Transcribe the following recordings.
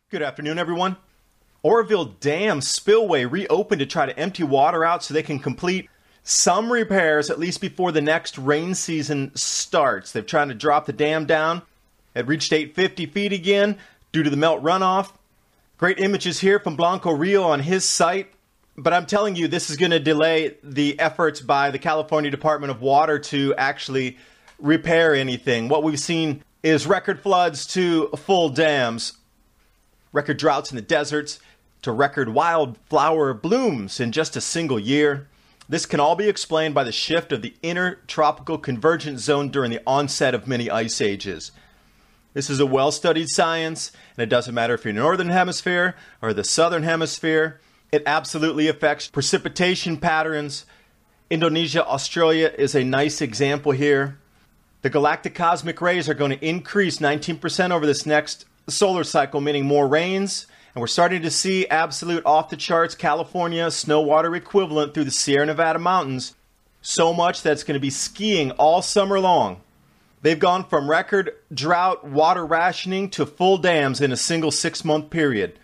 Good afternoon, everyone. Oroville Dam spillway reopened to try to empty water out so they can complete some repairs at least before the next rain season starts. They're trying to drop the dam down. It reached 850 feet again due to the melt runoff. Great images here from Blanco Rio on his site. But I'm telling you, this is going to delay the efforts by the California Department of Water to actually repair anything. What we've seen is record floods to full dams, record droughts in the deserts, to record wildflower blooms in just a single year. This can all be explained by the shift of the Inter Tropical Convergence Zone during the onset of many ice ages. This is a well-studied science, and it doesn't matter if you're in the northern hemisphere or the southern hemisphere. It absolutely affects precipitation patterns. Indonesia, Australia is a nice example here. The galactic cosmic rays are going to increase 19% over this next solar cycle, meaning more rains, and we're starting to see absolute off-the-charts California snow water equivalent through the Sierra Nevada mountains, so much that it's going to be skiing all summer long. They've gone from record drought water rationing to full dams in a single 6-month period.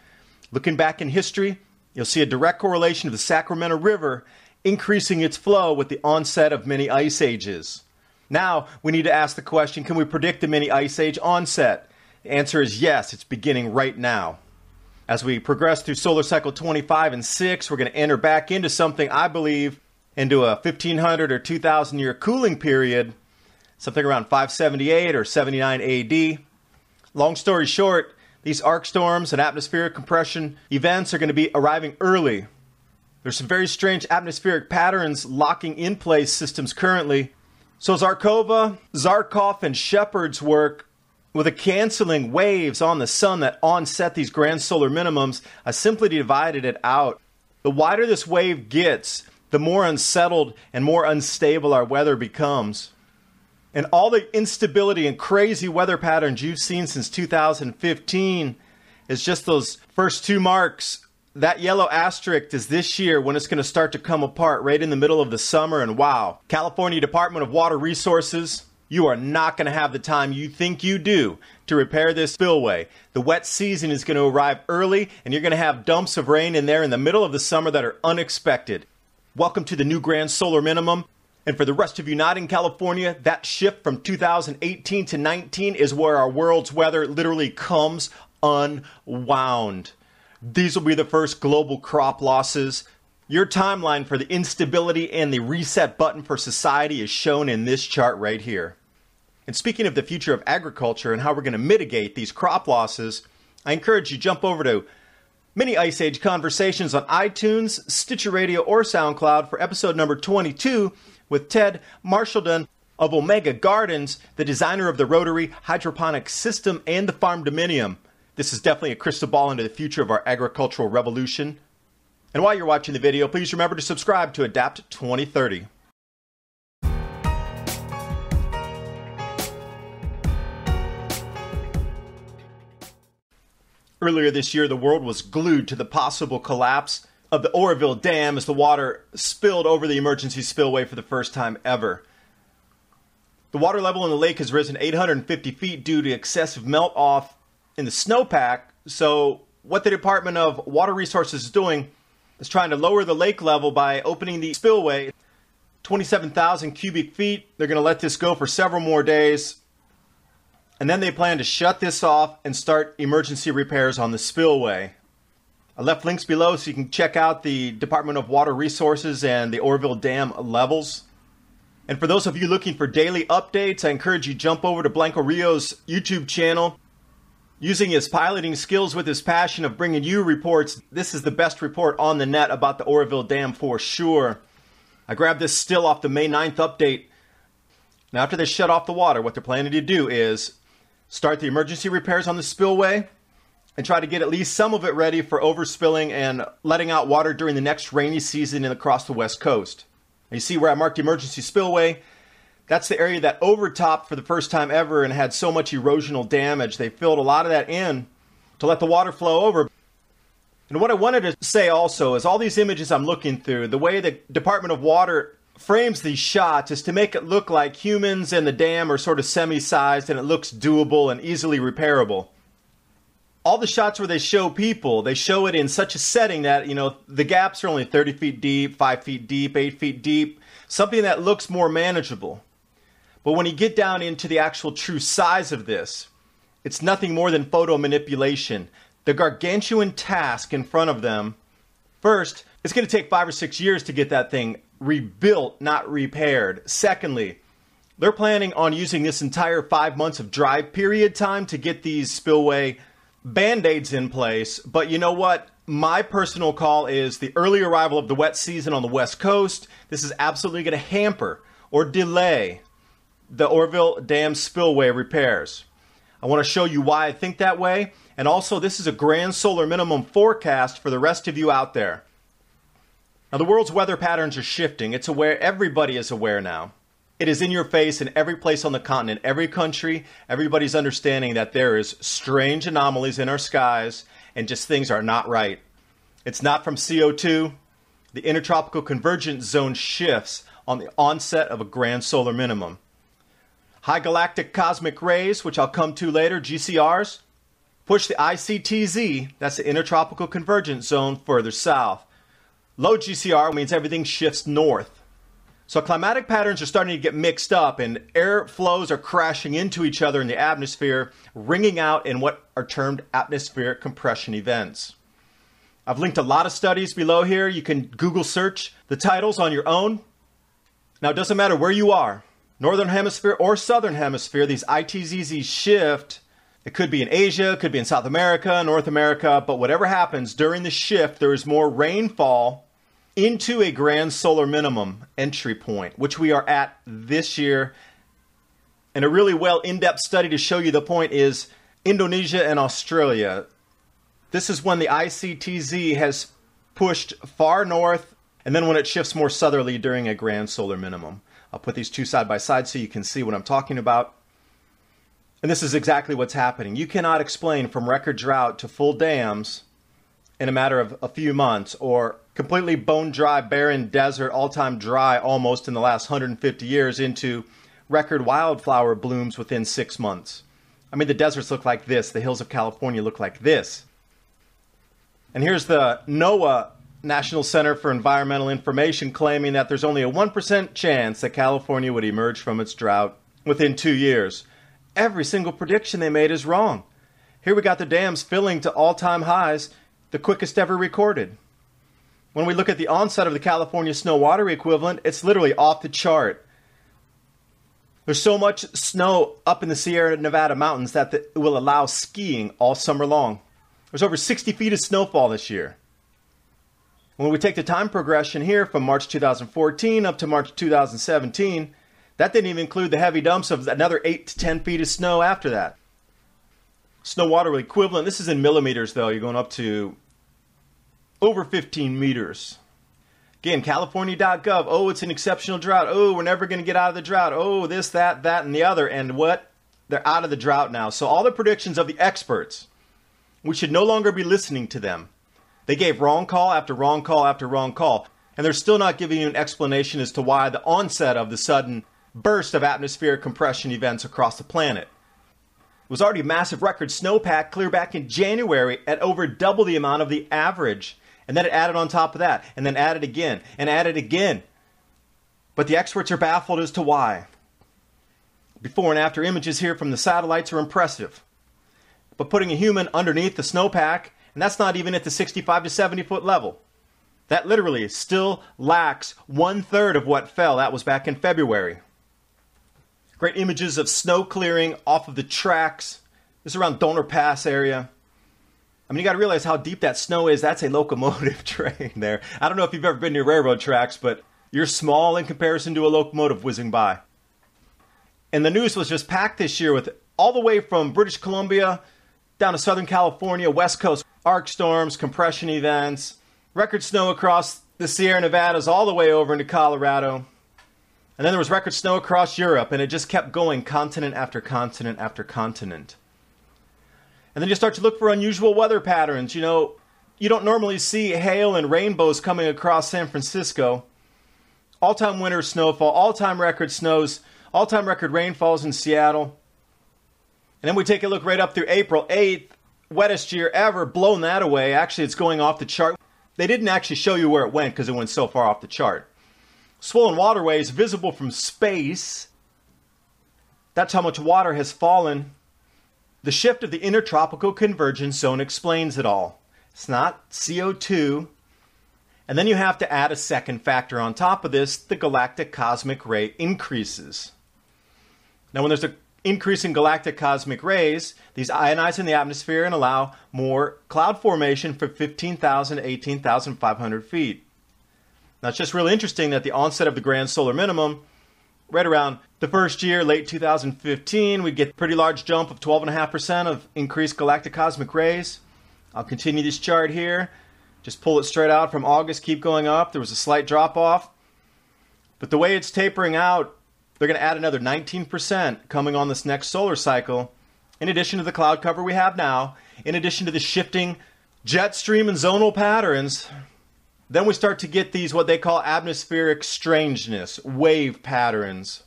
Looking back in history, you'll see a direct correlation of the Sacramento River increasing its flow with the onset of many ice ages. Now, we need to ask the question, can we predict the mini ice age onset? The answer is yes, it's beginning right now. As we progress through solar cycle 25 and 6, we're going to enter back into something, I believe, into a 1500 or 2000 year cooling period, something around 578 or 79 AD. Long story short, these arc storms and atmospheric compression events are going to be arriving early. There's some very strange atmospheric patterns locking in place systems currently. So Zarkova, Zarkov, and Shepard's work with the canceling waves on the sun that onset these grand solar minimums, I simply divided it out. The wider this wave gets, the more unsettled and more unstable our weather becomes. And all the instability and crazy weather patterns you've seen since 2015 is just those first two marks. That yellow asterisk is this year when it's going to start to come apart right in the middle of the summer. And wow, California Department of Water Resources, you are not going to have the time you think you do to repair this spillway. The wet season is going to arrive early, and you're going to have dumps of rain in there in the middle of the summer that are unexpected. Welcome to the new grand solar minimum. And for the rest of you not in California, that shift from 2018 to 19 is where our world's weather literally comes unwound. These will be the first global crop losses. Your timeline for the instability and the reset button for society is shown in this chart right here. And speaking of the future of agriculture and how we're going to mitigate these crop losses, I encourage you to jump over to Mini Ice Age Conversations on iTunes, Stitcher Radio, or SoundCloud for episode number 22 with Ted Marshaldon of Omega Gardens, the designer of the Rotary hydroponic system and the farm dominium. This is definitely a crystal ball into the future of our agricultural revolution. And while you're watching the video, please remember to subscribe to Adapt 2030. Earlier this year, the world was glued to the possible collapse of the Oroville Dam as the water spilled over the emergency spillway for the first time ever. The water level in the lake has risen 850 feet due to excessive melt-off in the snowpack. So what the Department of Water Resources is doing is trying to lower the lake level by opening the spillway 27,000 cubic feet. They're going to let this go for several more days. And then they plan to shut this off and start emergency repairs on the spillway. I left links below so you can check out the Department of Water Resources and the Oroville Dam levels. And for those of you looking for daily updates, I encourage you to jump over to Blanco Rio's YouTube channel. Using his piloting skills with his passion of bringing you reports, this is the best report on the net about the Oroville Dam for sure. I grabbed this still off the May 9th update. Now after they shut off the water, what they're planning to do is start the emergency repairs on the spillway and try to get at least some of it ready for overspilling and letting out water during the next rainy season across the west coast. And you see where I marked emergency spillway? That's the area that overtopped for the first time ever and had so much erosional damage. They filled a lot of that in to let the water flow over. And what I wanted to say also is all these images I'm looking through, the way the Department of Water frames these shots is to make it look like humans and the dam are sort of semi-sized and it looks doable and easily repairable. all the shots where they show people, they show it in such a setting that, the gaps are only 30 feet deep, 5 feet deep, 8 feet deep, something that looks more manageable. But when you get down into the actual true size of this, it's nothing more than photo manipulation. The gargantuan task in front of them, first, it's going to take 5 or 6 years to get that thing rebuilt, not repaired. Secondly, they're planning on using this entire 5 months of dry period time to get these spillway Band-Aids in place. But you know what? My personal call is the early arrival of the wet season on the West Coast. This is absolutely going to hamper or delay the Oroville Dam spillway repairs. I want to show you why I think that way. And also, this is a grand solar minimum forecast for the rest of you out there. Now, the world's weather patterns are shifting. It's aware. Everybody is aware now. It is in your face in every place on the continent, every country. Everybody's understanding that there is strange anomalies in our skies and just things are not right. It's not from CO2. The Inter Tropical Convergence Zone shifts on the onset of a grand solar minimum. High galactic cosmic rays, which I'll come to later, GCRs, push the ICTZ, that's the Inter Tropical Convergence Zone, further south. Low GCR means everything shifts north. So climatic patterns are starting to get mixed up and air flows are crashing into each other in the atmosphere, ringing out in what are termed atmospheric compression events. I've linked a lot of studies below here. You can Google search the titles on your own. Now, it doesn't matter where you are, northern hemisphere or southern hemisphere, these ITZZ shift. It could be in Asia, it could be in South America, North America, but whatever happens during the shift, there is more rainfall into a grand solar minimum entry point, which we are at this year. And a really well in-depth study to show you the point is Indonesia and Australia. This is when the ICTZ has pushed far north, and then when it shifts more southerly during a grand solar minimum. I'll put these two side by side so you can see what I'm talking about. And this is exactly what's happening. You cannot explain from record drought to full dams in a matter of a few months, or completely bone dry, barren desert, all-time dry almost in the last 150 years into record wildflower blooms within 6 months. I mean, the deserts look like this. The hills of California look like this. And here's the NOAA, National Center for Environmental Information, claiming that there's only a 1% chance that California would emerge from its drought within 2 years. Every single prediction they made is wrong. Here we got the dams filling to all-time highs, the quickest ever recorded. When we look at the onset of the California snow water equivalent, it's literally off the chart. There's so much snow up in the Sierra Nevada mountains that it will allow skiing all summer long. There's over 60 feet of snowfall this year. When we take the time progression here from March 2014 up to March 2017, that didn't even include the heavy dumps of another 8 to 10 feet of snow after that. Snow water equivalent, this is in millimeters though, you're going up to over 15 meters. Again, California.gov, oh, it's an exceptional drought. Oh, we're never going to get out of the drought. Oh, this, that, and the other. And what? They're out of the drought now. So all the predictions of the experts, we should no longer be listening to them. They gave wrong call after wrong call after wrong call. And they're still not giving you an explanation as to why the onset of the sudden burst of atmospheric compression events across the planet. It was already a massive record snowpack clear back in January at over double the amount of the average. And then it added on top of that, and then added again, and added again. But the experts are baffled as to why. Before and after images here from the satellites are impressive. But putting a human underneath the snowpack, and that's not even at the 65 to 70 foot level. That literally still lacks 1/3 of what fell. That was back in February. Great images of snow clearing off of the tracks. This is around Donner Pass area. I mean, you got to realize how deep that snow is. That's a locomotive train there. I don't know if you've ever been near railroad tracks, but you're small in comparison to a locomotive whizzing by. And the news was just packed this year with all the way from British Columbia down to Southern California, West Coast, arc storms, compression events, record snow across the Sierra Nevadas all the way over into Colorado. And then there was record snow across Europe, and it just kept going continent after continent after continent. And then you start to look for unusual weather patterns. You know, you don't normally see hail and rainbows coming across San Francisco. All-time winter snowfall, all-time record snows, all-time record rainfalls in Seattle. And then we take a look right up through April 8th. wettest year ever, blown that away. Actually, it's going off the chart. They didn't actually show you where it went because it went so far off the chart. Swollen waterways visible from space. That's how much water has fallen. The shift of the Inter Tropical Convergence Zone explains it all. It's not CO2. And then you have to add a second factor on top of this, the galactic cosmic ray increases. Now when there's an increase in galactic cosmic rays, these ionize in the atmosphere and allow more cloud formation for 15,000 to 18,500 feet. Now it's just really interesting that the onset of the grand solar minimum, right around the first year, late 2015, we get a pretty large jump of 12.5% of increased galactic cosmic rays. I'll continue this chart here. Just pull it straight out from August, keep going up. There was a slight drop off. But the way it's tapering out, they're going to add another 19% coming on this next solar cycle, in addition to the cloud cover we have now, in addition to the shifting jet stream and zonal patterns. Then we start to get these, what they call atmospheric strangeness, wave patterns.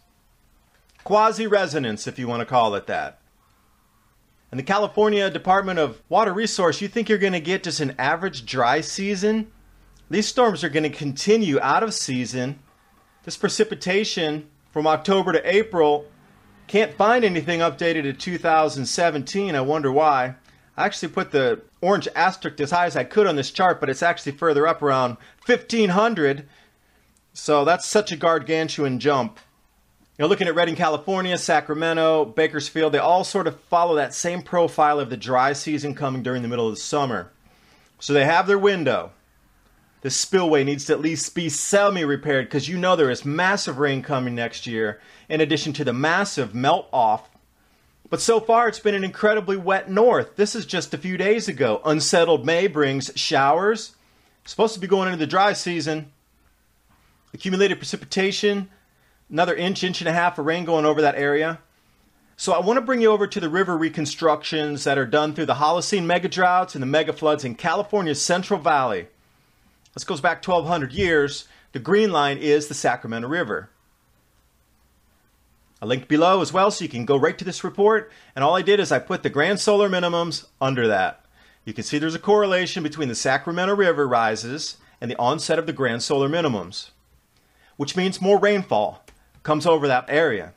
Quasi-resonance, if you want to call it that. In the California Department of Water Resource, you think you're going to get just an average dry season? These storms are going to continue out of season. This precipitation from October to April, can't find anything updated to 2017. I wonder why. I actually put the orange asterisk as high as I could on this chart, but it's actually further up around 1500. So that's such a gargantuan jump. You know, looking at Redding, California, Sacramento, Bakersfield, they all sort of follow that same profile of the dry season coming during the middle of the summer. So they have their window. The spillway needs to at least be semi-repaired because you know there is massive rain coming next year in addition to the massive melt-off. But so far it's been an incredibly wet north. This is just a few days ago. Unsettled May brings showers. Supposed to be going into the dry season. Accumulated precipitation. Another inch and a half of rain going over that area. So I want to bring you over to the river reconstructions that are done through the Holocene megadroughts and the megafloods in California's Central Valley. This goes back 1,200 years. The green line is the Sacramento River. I linked below as well so you can go right to this report. And all I did is I put the grand solar minimums under that. You can see there's a correlation between the Sacramento River rises and the onset of the grand solar minimums, which means more rainfall comes over that area.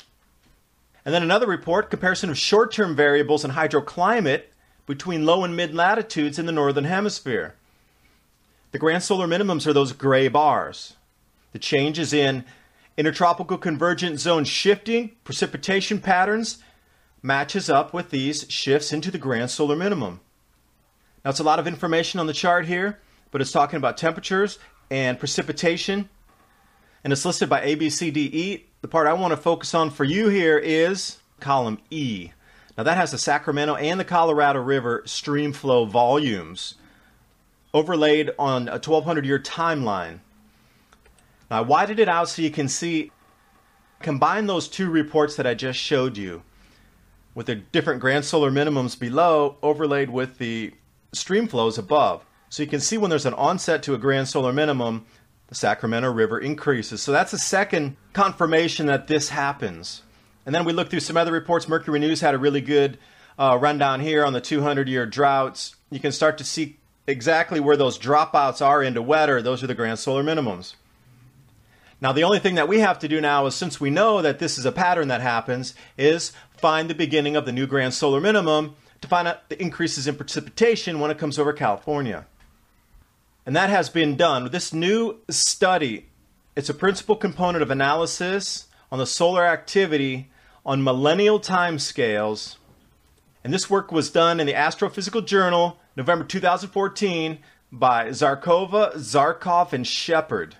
And then another report, comparison of short-term variables in hydroclimate between low and mid latitudes in the northern hemisphere. The grand solar minimums are those gray bars. The changes in intertropical convergence zone shifting, precipitation patterns matches up with these shifts into the grand solar minimum. Now it's a lot of information on the chart here, but it's talking about temperatures and precipitation. And it's listed by A, B, C, D, E. The part I want to focus on for you here is column E. Now that has the Sacramento and the Colorado River stream flow volumes overlaid on a 1,200-year timeline. Now I widened it out so you can see, combine those two reports that I just showed you with the different grand solar minimums below overlaid with the stream flows above. So you can see when there's an onset to a grand solar minimum, the Sacramento River increases. So that's a second confirmation that this happens. And then we look through some other reports. Mercury News had a really good rundown here on the 200-year droughts. You can start to see exactly where those dropouts are into wetter. Those are the grand solar minimums. Now the only thing that we have to do now is, since we know that this is a pattern that happens, is find the beginning of the new grand solar minimum to find out the increases in precipitation when it comes over California. And that has been done. With this new study, it's a principal component of analysis on the solar activity on millennial timescales. And this work was done in the Astrophysical Journal, November 2014, by Zarkova, Zarkov, and Shepard.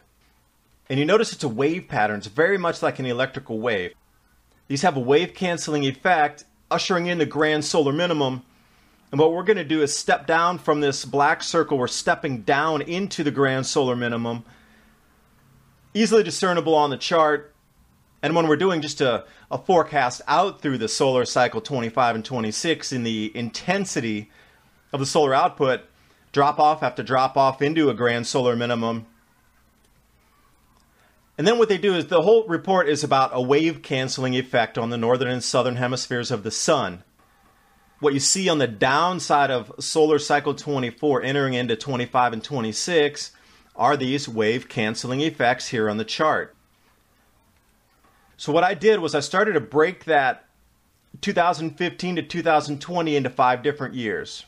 And you notice it's a wave pattern. It's very much like an electrical wave. These have a wave-canceling effect, ushering in the grand solar minimum. And what we're going to do is step down from this black circle. We're stepping down into the grand solar minimum. Easily discernible on the chart. And when we're doing just a forecast out through the solar cycle 25 and 26 in the intensity of the solar output, drop off after drop off into a grand solar minimum. And then what they do is the whole report is about a wave canceling effect on the northern and southern hemispheres of the sun. What you see on the downside of solar cycle 24 entering into 25 and 26 are these wave canceling effects here on the chart. So what I did was I started to break that 2015 to 2020 into 5 different years.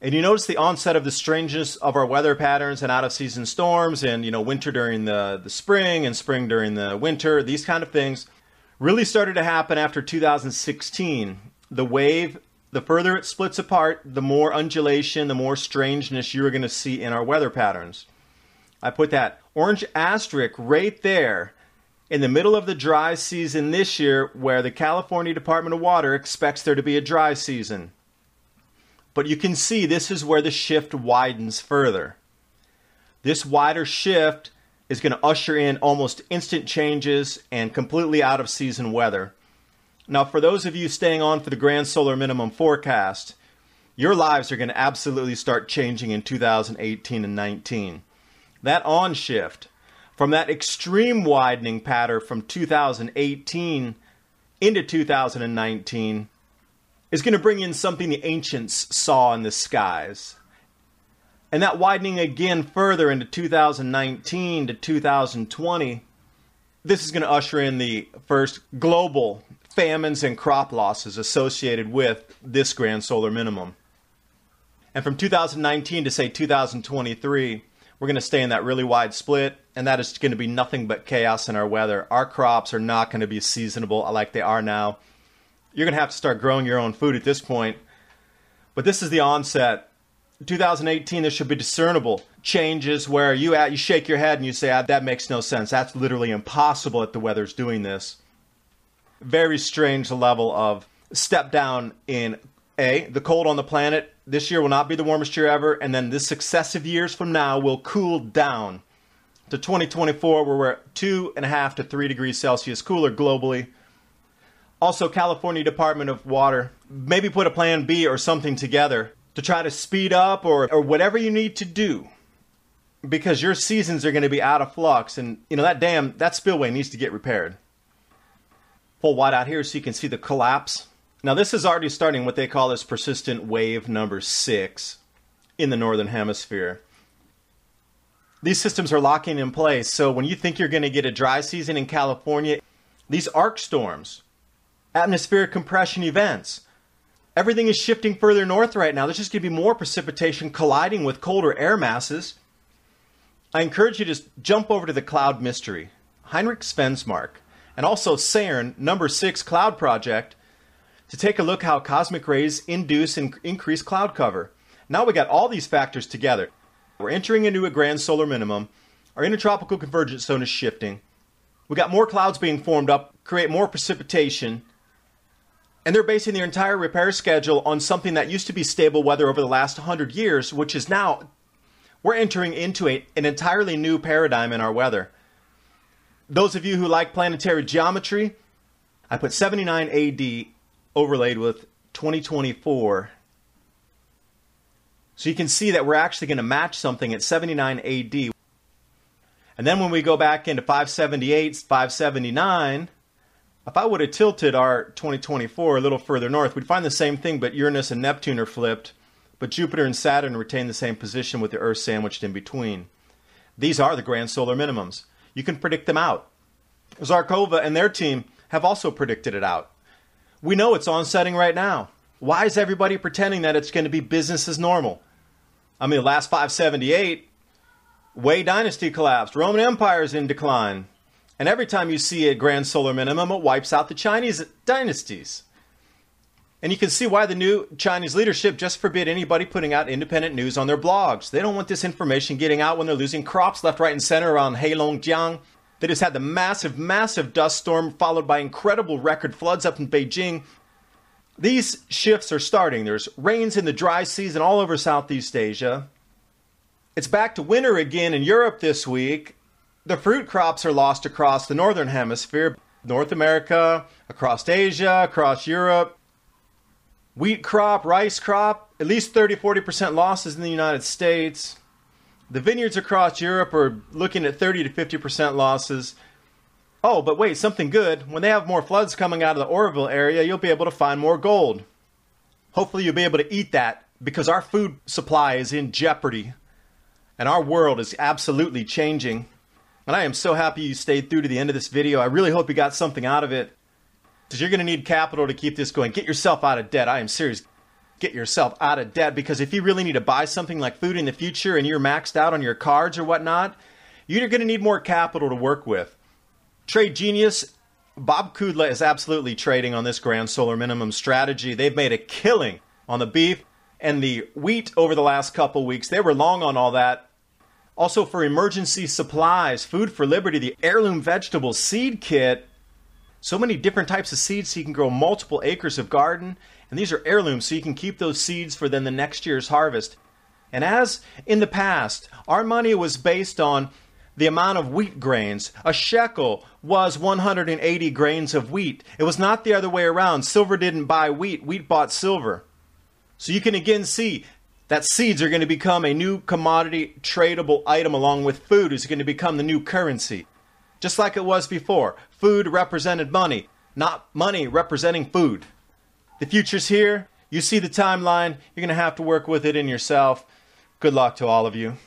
And you notice the onset of the strangeness of our weather patterns and out-of-season storms and, winter during the spring and spring during the winter. These kind of things really started to happen after 2016. The wave, the further it splits apart, the more undulation, the more strangeness you're going to see in our weather patterns. I put that orange asterisk right there in the middle of the dry season this year, where the California Department of Water expects there to be a dry season. But you can see this is where the shift widens further. This wider shift is going to usher in almost instant changes and completely out of season weather. Now, for those of you staying on for the grand solar minimum forecast, your lives are going to absolutely start changing in 2018 and 19. That on shift from that extreme widening pattern from 2018 into 2019 is going to bring in something the ancients saw in the skies. And that widening again further into 2019 to 2020, this is going to usher in the first global famines and crop losses associated with this grand solar minimum. And from 2019 to say 2023, we're going to stay in that really wide split, and that is going to be nothing but chaos in our weather. Our crops are not going to be seasonable like they are now. You're going to have to start growing your own food at this point. But this is the onset. 2018, there should be discernible changes where you shake your head and you say, that makes no sense. That's literally impossible that the weather's doing this. Very strange level of step down in the cold on the planet. This year will not be the warmest year ever, and then the successive years from now will cool down to 2024, where we're at 2.5 to 3 degrees Celsius cooler globally. Also, California Department of Water, maybe put a plan B or something together to try to speed up or whatever you need to do, because your seasons are going to be out of flux, and that spillway needs to get repaired. Pull wide out here so you can see the collapse. Now, this is already starting what they call this persistent wave number 6 in the northern hemisphere. These systems are locking in place, so when you think you're going to get a dry season in California, these arc storms, atmospheric compression events, everything is shifting further north right now. There's just going to be more precipitation colliding with colder air masses. I encourage you to jump over to the Cloud Mystery, Heinrich Svensmark, and also CERN number 6 cloud project to take a look how cosmic rays induce and increase cloud cover. Now we got all these factors together. We're entering into a grand solar minimum. Our intertropical convergence zone is shifting. We got more clouds being formed up, create more precipitation, and they're basing their entire repair schedule on something that used to be stable weather over the last 100 years, which is now, we're entering into an entirely new paradigm in our weather. Those of you who like planetary geometry, I put 79 AD overlaid with 2024. So you can see that we're actually going to match something at 79 AD. And then when we go back into 578, 579, if I would have tilted our 2024 a little further north, we'd find the same thing, but Uranus and Neptune are flipped, but Jupiter and Saturn retain the same position with the Earth sandwiched in between. These are the grand solar minimums. You can predict them out. Zarkova and their team have also predicted it out. We know it's onsetting right now. Why is everybody pretending that it's going to be business as normal? I mean, the last 578, Wei dynasty collapsed, Roman Empire is in decline. And every time you see a grand solar minimum, it wipes out the Chinese dynasties. And you can see why the new Chinese leadership just forbid anybody putting out independent news on their blogs. They don't want this information getting out when they're losing crops left, right, and center around Heilongjiang. They just had the massive dust storm followed by incredible record floods up in Beijing. These shifts are starting. There's rains in the dry season all over Southeast Asia. It's back to winter again in Europe this week. The fruit crops are lost across the northern hemisphere, North America, across Asia, across Europe. Wheat crop, rice crop, at least 30-40% losses in the United States. The vineyards across Europe are looking at 30 to 50% losses. Oh, but wait, something good. When they have more floods coming out of the Oroville area, you'll be able to find more gold. Hopefully you'll be able to eat that, because our food supply is in jeopardy. And our world is absolutely changing. And I am so happy you stayed through to the end of this video. I really hope you got something out of it, because you're going to need capital to keep this going. Get yourself out of debt. I am serious. Get yourself out of debt, because if you really need to buy something like food in the future and you're maxed out on your cards or whatnot, you're going to need more capital to work with. Trade genius Bob Kudla is absolutely trading on this grand solar minimum strategy. They've made a killing on the beef and the wheat over the last couple weeks. They were long on all that. Also for emergency supplies, Food for Liberty, the heirloom vegetable seed kit. So many different types of seeds so you can grow multiple acres of garden. And these are heirlooms, so you can keep those seeds for then the next year's harvest. And as in the past, our money was based on the amount of wheat grains. A shekel was 180 grains of wheat. It was not the other way around. Silver didn't buy wheat. Wheat bought silver. So you can again see that seeds are going to become a new commodity tradable item along with food. Is going to become the new currency. Just like it was before. Food represented money, not money representing food. The future's here. You see the timeline. You're going to have to work with it in yourself. Good luck to all of you.